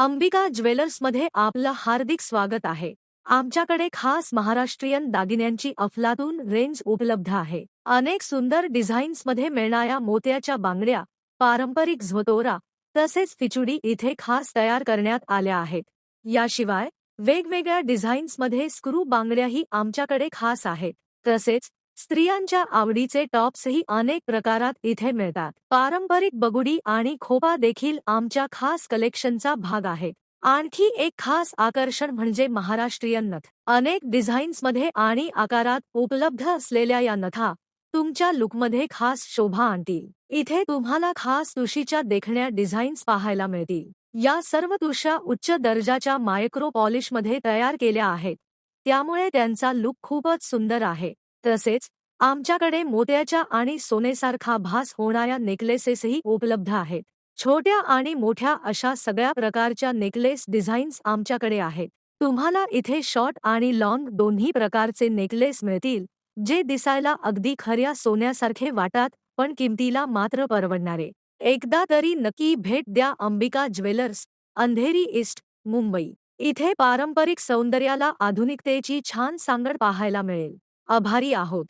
अंबिका ज्वेलर्समध्ये आपलं हार्दिक स्वागत आहे. आमच्याकडे खास महाराष्ट्रीयन दागिन्यांची अफलातून रेंज उपलब्ध आहे. अनेक सुंदर डिझाईन्समध्ये मिळणाऱ्या मोत्याच्या बांगड्या, पारंपरिक झोतोरा तसेच फिचुडी इथे खास तयार करण्यात आल्या आहेत. याशिवाय वेगवेगळ्या डिझाईन्समध्ये स्क्रू बांगड्याही आमच्याकडे खास आहेत. तसेच स्त्रियांच्या आवडीचे टॉप्सही अनेक प्रकारात इथे मिळतात. पारंपरिक बगुडी आणि खोपा देखील आमच्या खास कलेक्शनचा भाग आहेत. आणखी एक खास आकर्षण म्हणजे महाराष्ट्रीयन नथ. अनेक डिझाईन्समध्ये आणि आकारात उपलब्ध असलेल्या या नथा तुमच्या लुकमध्ये खास शोभा आणतील. इथे तुम्हाला खास तुशीच्या देखण्या डिझाईन्स पाहायला मिळतील. या सर्व तुष्या उच्च दर्जाच्या मायक्रो पॉलिशमध्ये तयार केल्या आहेत, त्यामुळे त्यांचा लुक खूपच सुंदर आहे. तसेच आमच्याकडे मोत्याच्या आणि सोन्यासारखा भास होणाऱ्या नेकलेसेसही उपलब्ध आहेत. छोट्या आणि मोठ्या अशा सगळ्या प्रकारच्या नेकलेस डिझाईन्स आमच्याकडे आहेत. तुम्हाला इथे शॉर्ट आणि लॉंग दोन्ही प्रकारचे नेकलेस मिळतील, जे दिसायला अगदी खऱ्या सोन्यासारखे वाटतात, पण किमतीला मात्र परवडणारे. एकदा तरी नक्की भेट द्या अंबिका ज्वेलर्स, अंधेरी ईस्ट, मुंबई. इथे पारंपरिक सौंदर्याला आधुनिकतेची छान सांगड पाहायला मिळेल. आभारी आहोत.